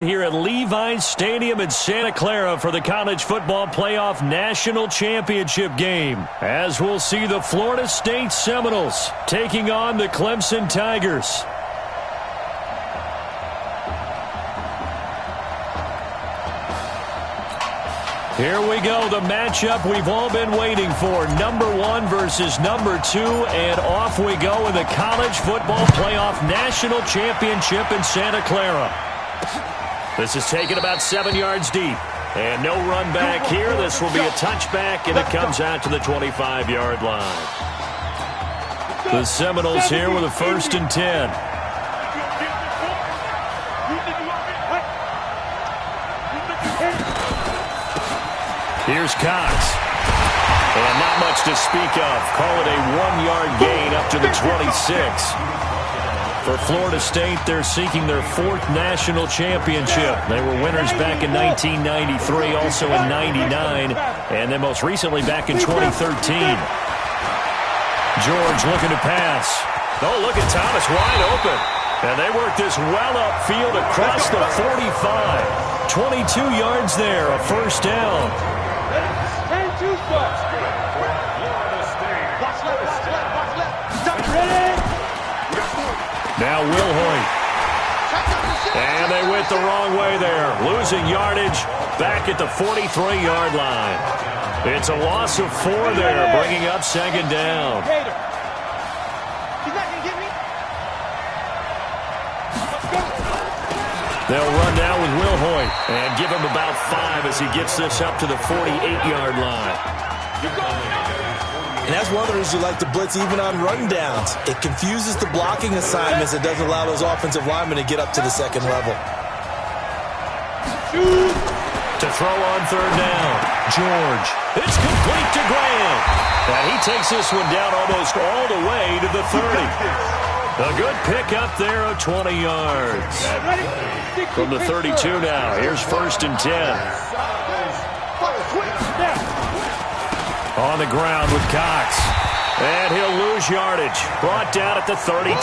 Here at Levi's Stadium in Santa Clara for the College Football Playoff National Championship game, as we'll see the Florida State Seminoles taking on the Clemson Tigers. Here we go, the matchup we've all been waiting for. Number 1 versus number 2, and off we go in the College Football Playoff National Championship in Santa Clara. This is taken about 7 yards deep. And no run back here. This will be a touchback, and it comes out to the 25-yard line. The Seminoles here with a 1st and 10. Here's Cox. And not much to speak of. Call it a 1-yard gain up to the 26. For Florida State, they're seeking their 4th national championship. They were winners back in 1993, also in 99, and then most recently back in 2013. George looking to pass. Oh, look at Thomas wide open. And they work this well upfield across the 45. 22 yards there, a 1st down. Now Wilhoit. And they went the wrong way there. Losing yardage back at the 43-yard line. It's a loss of 4 there, bringing up 2nd down. They'll run now with Wilhoit and give him about 5 as he gets this up to the 48-yard line. And that's one of the reasons you like to blitz even on rundowns. It confuses the blocking assignments. It doesn't allow those offensive linemen to get up to the 2nd level. To throw on 3rd down. George. It's complete to Graham. And he takes this one down almost all the way to the 30. A good pickup there of 20 yards. From the 32 now. Here's 1st and 10. On the ground with Cox. And he'll lose yardage. Brought down at the 32.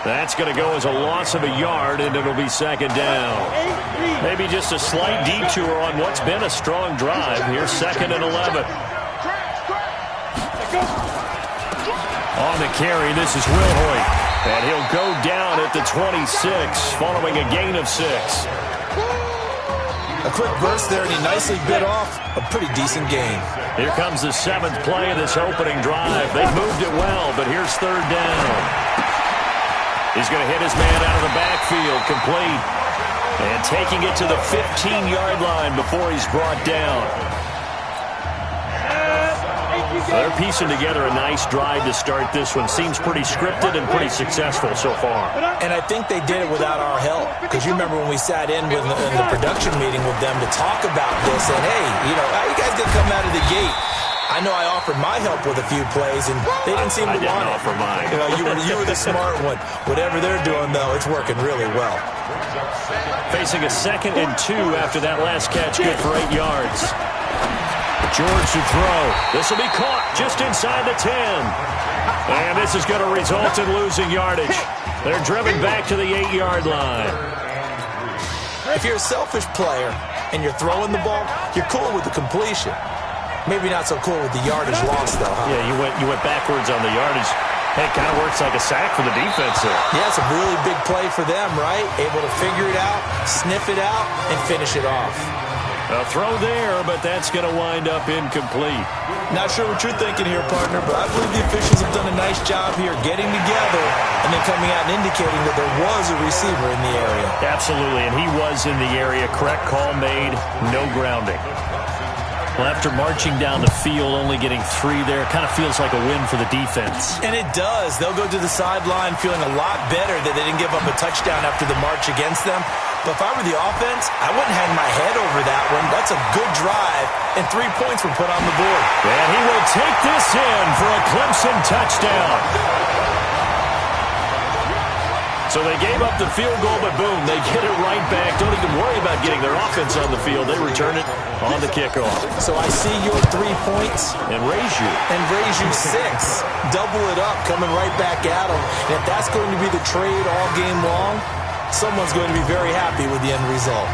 That's going to go as a loss of a yard, and it'll be 2nd down. Maybe just a slight detour on what's been a strong drive. Here's 2nd and 11. On the carry, this is Wilhoit. And he'll go down at the 26, following a gain of 6. A quick burst there, and he nicely bit off a pretty decent gain. Here comes the 7th play of this opening drive. They moved it well, but here's 3rd down. He's going to hit his man out of the backfield, complete. And taking it to the 15-yard line before he's brought down. They're piecing together a nice drive to start this one. Seems pretty scripted and pretty successful so far. And I think they did it without our help. Because you remember when we sat in with in the production meeting with them to talk about this. And, hey, how you guys going to come out of the gate? I know I offered my help with a few plays, and they didn't seem to want it. I didn't offer mine. You were the smart one. Whatever they're doing, though, it's working really well. Facing a 2nd and 2 after that last catch, good for 8 yards. George to throw. This will be caught just inside the 10. And this is going to result in losing yardage. They're driven back to the 8-yard line. If you're a selfish player and you're throwing the ball, you're cool with the completion. Maybe not so cool with the yardage loss, though, huh? Yeah, you went backwards on the yardage. Hey, it kind of works like a sack for the defense there. Yeah, it's a really big play for them, right? Able to figure it out, sniff it out, and finish it off. A throw there, but that's going to wind up incomplete. Not sure what you're thinking here, partner, but I believe the officials have done a nice job here getting together and then coming out and indicating that there was a receiver in the area. Absolutely, and he was in the area. Correct call made, no grounding. Well, after marching down the field, only getting 3 there, kind of feels like a win for the defense. And it does. They'll go to the sideline feeling a lot better that they didn't give up a touchdown after the march against them. But if I were the offense, I wouldn't hang my head over that one. That's a good drive, and 3 points were put on the board. And he will take this in for a Clemson touchdown. So they gave up the field goal, but boom, they get it right back. Don't even worry about getting their offense on the field. They return it on the kickoff. So I see your 3 points. And raise you 6. Double it up, coming right back at them. And if that's going to be the trade all game long, someone's going to be very happy with the end result.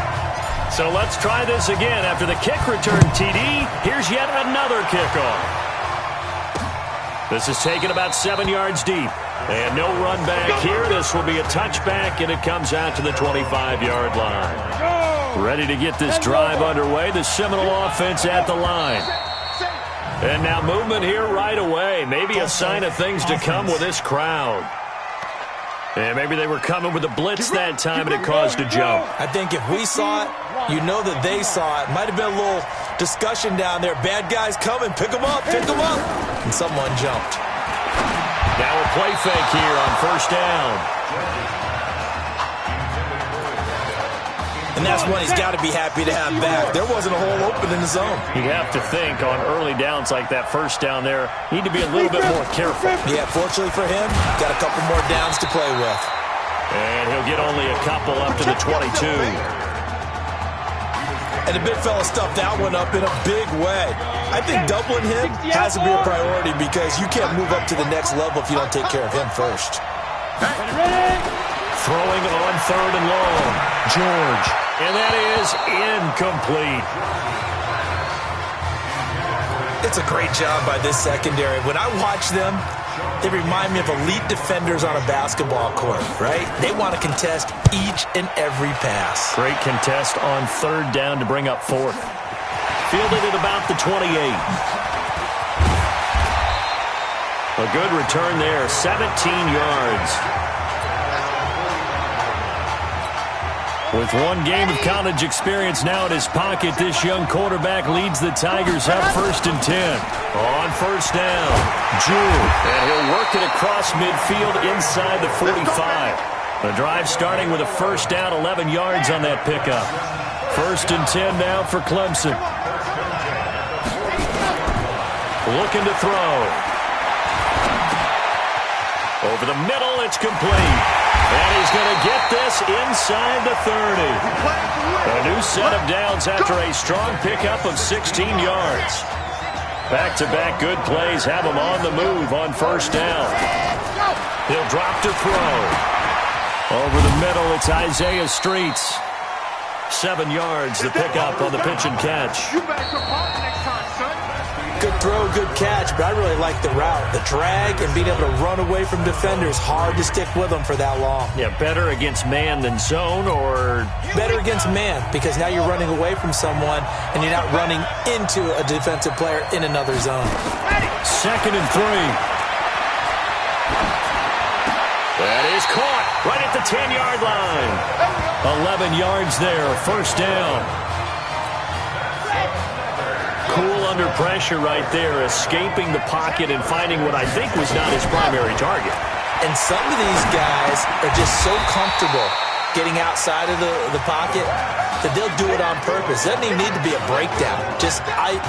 So let's try this again. After the kick return TD, here's yet another kickoff. This is taken about 7 yards deep. And no run back here. This will be a touchback, and it comes out to the 25-yard line. Ready to get this drive underway. The Seminole offense at the line. And now movement here right away. Maybe a sign of things to come with this crowd. And maybe they were coming with a blitz that time, and it caused a jump. I think if we saw it, you know that they saw it. Might have been a little discussion down there. Bad guys coming. Pick them up. Pick them up. And someone jumped. Now a play fake here on first down. And that's one he's got to be happy to have back. There wasn't a hole open in the zone. You have to think on early downs like that first down there, need to be a little bit more careful. Yeah, fortunately for him, got a couple more downs to play with. And he'll get only a couple up to the 22. And the big fella stuffed that one up in a big way. I think doubling him has to be a priority because you can't move up to the next level if you don't take care of him first. Throwing on third and long. George. And that is incomplete. It's a great job by this secondary. When I watch them, they remind me of elite defenders on a basketball court, right? They want to contest each and every pass. Great contest on third down to bring up fourth. Fielded at about the 28. A good return there, 17 yards. With one game of college experience now in his pocket, this young quarterback leads the Tigers up 1st and 10. On first down, Jewell. And he'll work it across midfield inside the 45. The drive starting with a first down, 11 yards on that pickup. 1st and 10 now for Clemson. Looking to throw. Over the middle, it's complete. And he's going to get this inside the 30. A new set of downs after a strong pickup of 16 yards. Back-to-back good plays have him on the move on first down. He'll drop to throw. Over the middle, it's Isaiah Streets. 7 yards, the pickup on the pitch and catch. Good throw, good catch, but I really like the route. The drag and being able to run away from defenders, hard to stick with them for that long. Yeah, better against man than zone, or? Better against man, because now you're running away from someone and you're not running into a defensive player in another zone. 2nd and 3. That is caught right at the 10-yard line. 11 yards there, first down. Cool under pressure right there, escaping the pocket and finding what I think was not his primary target. And some of these guys are just so comfortable getting outside of the pocket that they'll do it on purpose. Doesn't even need to be a breakdown.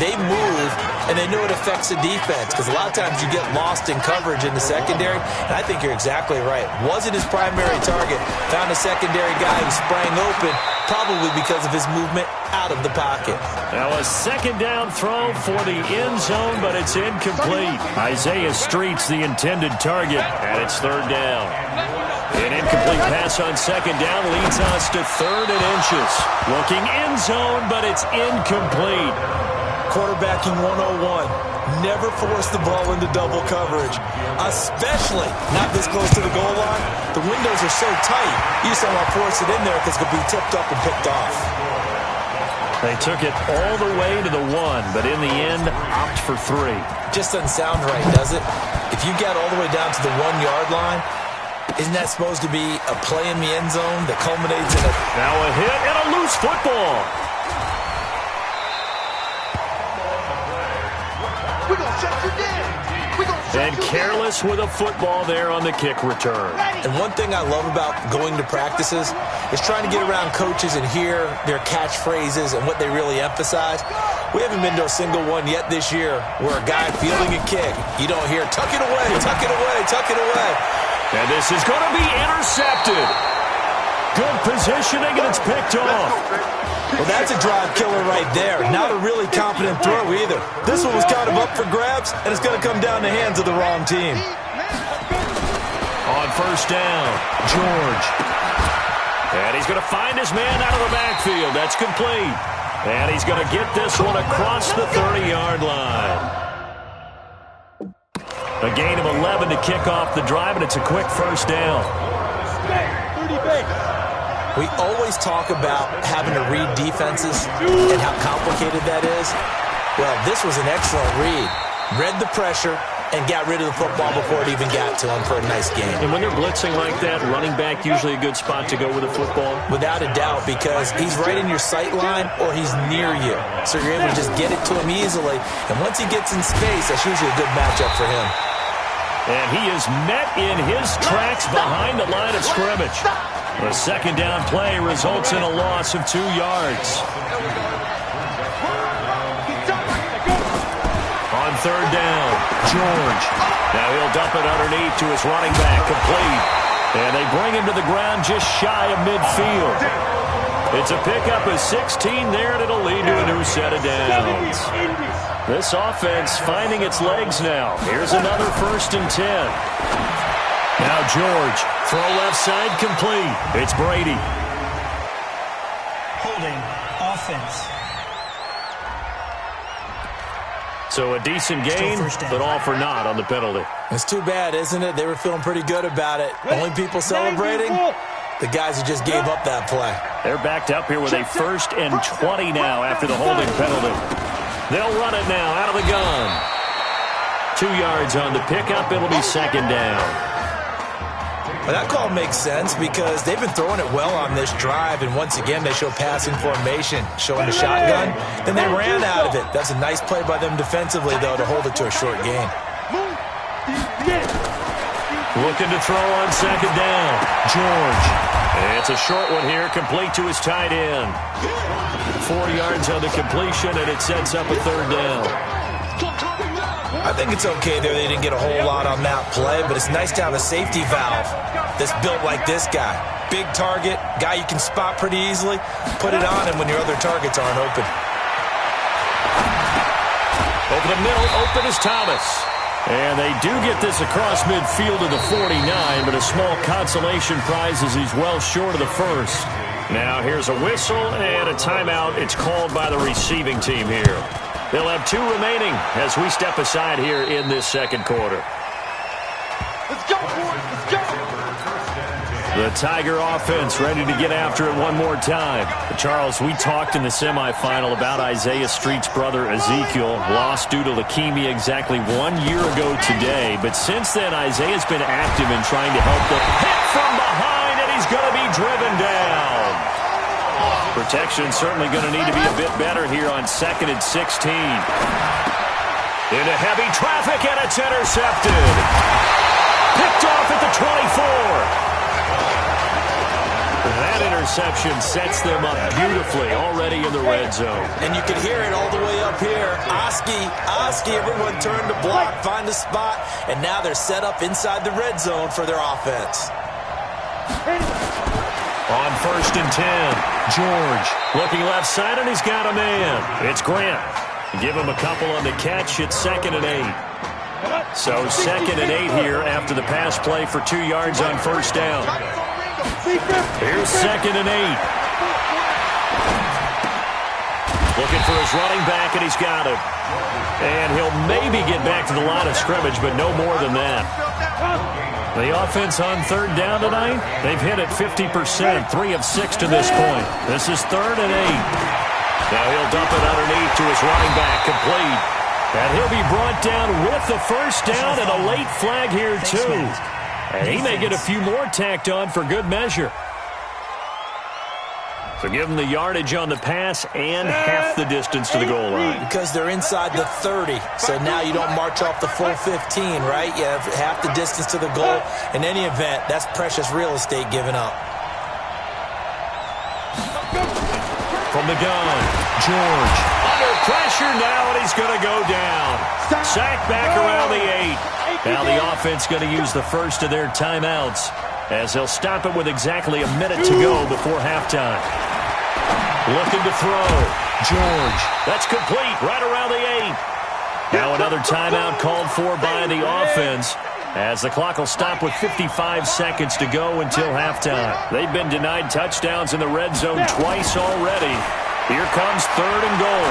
They move, and they know it affects the defense, because a lot of times you get lost in coverage in the secondary, and I think you're exactly right. Wasn't his primary target. Found a secondary guy who sprang open, probably because of his movement out of the pocket. Now a second down throw for the end zone, but it's incomplete. Isaiah Streets, the intended target, and it's third down. An incomplete pass on second down leads us to 3rd and inches. Looking end zone, but it's incomplete. Quarterbacking 101. Never force the ball into double coverage, especially not this close to the goal line. The windows are so tight, you just don't want to force it in there because it could be tipped up and picked off. They took it all the way to the 1, but in the end, opt for 3. Just doesn't sound right, does it? If you get all the way down to the 1-yard line, isn't that supposed to be a play in the end zone that culminates in a... Now a hit and a loose football. And careless with a football there on the kick return. And one thing I love about going to practices is trying to get around coaches and hear their catchphrases and what they really emphasize. We haven't been to a single one yet this year where a guy fielding a kick, you don't hear, tuck it away, tuck it away, tuck it away. And this is going to be intercepted. Good positioning, and it's picked off. Well, that's a drive killer right there. Not a really confident throw either. This one was kind of up for grabs, and it's going to come down the hands of the wrong team. On first down, George. And he's going to find his man out of the backfield. That's complete. And he's going to get this one across the 30-yard line. A gain of 11 to kick off the drive, and it's a quick first down. We always talk about having to read defenses and how complicated that is. Well, this was an excellent read. Read the pressure and got rid of the football before it even got to him for a nice game. And when they're blitzing like that, running back usually a good spot to go with the football? Without a doubt, because he's right in your sight line or he's near you. So you're able to just get it to him easily. And once he gets in space, that's usually a good matchup for him. And he is met in his tracks behind the line of scrimmage. The second down play results in a loss of 2 yards. On third down, George. Now he'll dump it underneath to his running back, complete. And they bring him to the ground just shy of midfield. It's a pickup of 16 there, and it'll lead to a new set of downs. This offense finding its legs now. Here's another 1st and 10. Now George, throw left side, complete. It's Brady. Holding offense. So a decent gain, but all for naught on the penalty. It's too bad, isn't it? They were feeling pretty good about it. Only people celebrating, the guys who just gave up that play. They're backed up here with a 1st and 20 now after the holding penalty. They'll run it now out of the gun. 2 yards on the pickup. It'll be 2nd down. Well, that call makes sense because they've been throwing it well on this drive, and once again they show passing formation, showing the shotgun. Then they ran out of it. That's a nice play by them defensively, though, to hold it to a short gain. Looking to throw on 2nd down. George. It's a short one here, complete to his tight end. 4 yards on the completion, and it sets up a 3rd down. I think it's okay there. They didn't get a whole lot on that play, but it's nice to have a safety valve that's built like this guy. Big target, guy you can spot pretty easily. Put it on him when your other targets aren't open. Over the middle, open is Thomas. And they do get this across midfield to the 49, but a small consolation prize as he's well short of the 1st. Now here's a whistle and a timeout. It's called by the receiving team here. They'll have 2 remaining as we step aside here in this 2nd quarter. Let's go, boys. Let's go. The Tiger offense ready to get after it one more time. Charles, we talked in the semifinal about Isaiah Street's brother Ezekiel, lost due to leukemia exactly 1 year ago today. But since then, Isaiah's been active in trying to help them. Hit from behind, and he's going to be driven down. Protection certainly going to need to be a bit better here on 2nd and 16. Into heavy traffic, and it's intercepted. Picked off at the 24. That interception sets them up beautifully already in the red zone. And you can hear it all the way up here. Oski, everyone turned to block, find a spot, and now they're set up inside the red zone for their offense. On 1st and 10, George looking left side, and he's got a man. It's Grant. Give him a couple on the catch. It's 2nd and 8. So 2nd and 8 here after the pass play for 2 yards on 1st down. Here's 2nd and 8. Looking for his running back, and he's got him. And he'll maybe get back to the line of scrimmage, but no more than that. The offense on 3rd down tonight, they've hit it 50%, 3 of 6 to this point. This is 3rd and 8. Now he'll dump it underneath to his running back, complete. And he'll be brought down with the 1st down and a late flag here, too. And he may get a few more tacked on for good measure. So give them the yardage on the pass and half the distance to the goal line. Because they're inside the 30, so now you don't march off the full 15, right? You have half the distance to the goal. In any event, that's precious real estate given up. From the gun, George. Under pressure now, and he's going to go down. Sacked back around the 8. Now the offense going to use the first of their timeouts as they'll stop it with exactly a minute to go before halftime. Looking to throw. George. That's complete right around the 8. Now another timeout called for by the offense. as the clock will stop with 55 seconds to go until halftime. They've been denied touchdowns in the red zone twice already. Here comes 3rd and goal.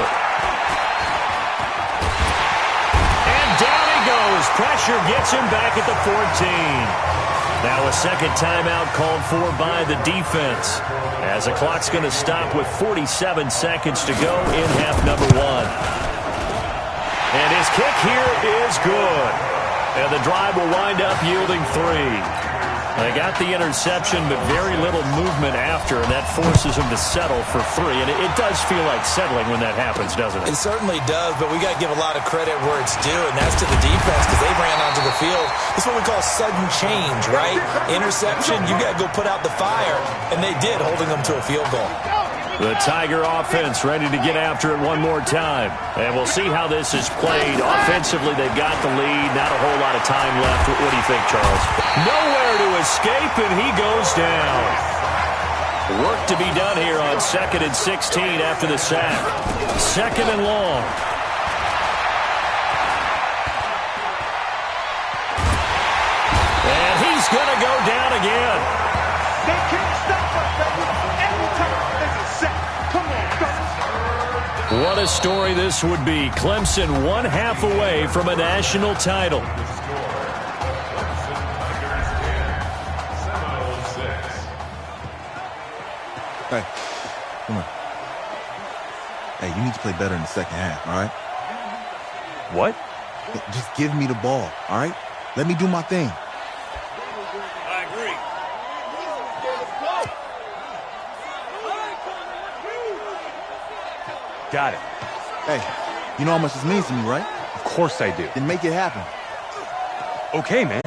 And down he goes. Pressure gets him back at the 14. Now a second timeout called for by the defense, as the clock's going to stop with 47 seconds to go in half number 1. And his kick here is good. And the drive will wind up yielding 3. They got the interception, but very little movement after, and that forces him to settle for 3. And it does feel like settling when that happens, doesn't it? It certainly does, but we got to give a lot of credit where it's due, and that's to the defense, because they ran onto the field. It's what we call sudden change, right? Interception, you got to go put out the fire, and they did, holding them to a field goal. The Tiger offense ready to get after it one more time. And we'll see how this is played. Offensively, they've got the lead. Not a whole lot of time left. What do you think, Charles? Nowhere to escape, and he goes down. Work to be done here on 2nd and 16 after the sack. 2nd and long. And he's going to go down again. They can't stop us, baby. Every time there's a sack. Come on, fellas. What a story this would be. Clemson 1 half away from a national title. Hey, come on. Hey, you need to play better in the second half, all right? What? Just give me the ball, all right? Let me do my thing. I agree. Got it. Hey, you know how much this means to me, right? Of course I do. Then make it happen. Okay, man.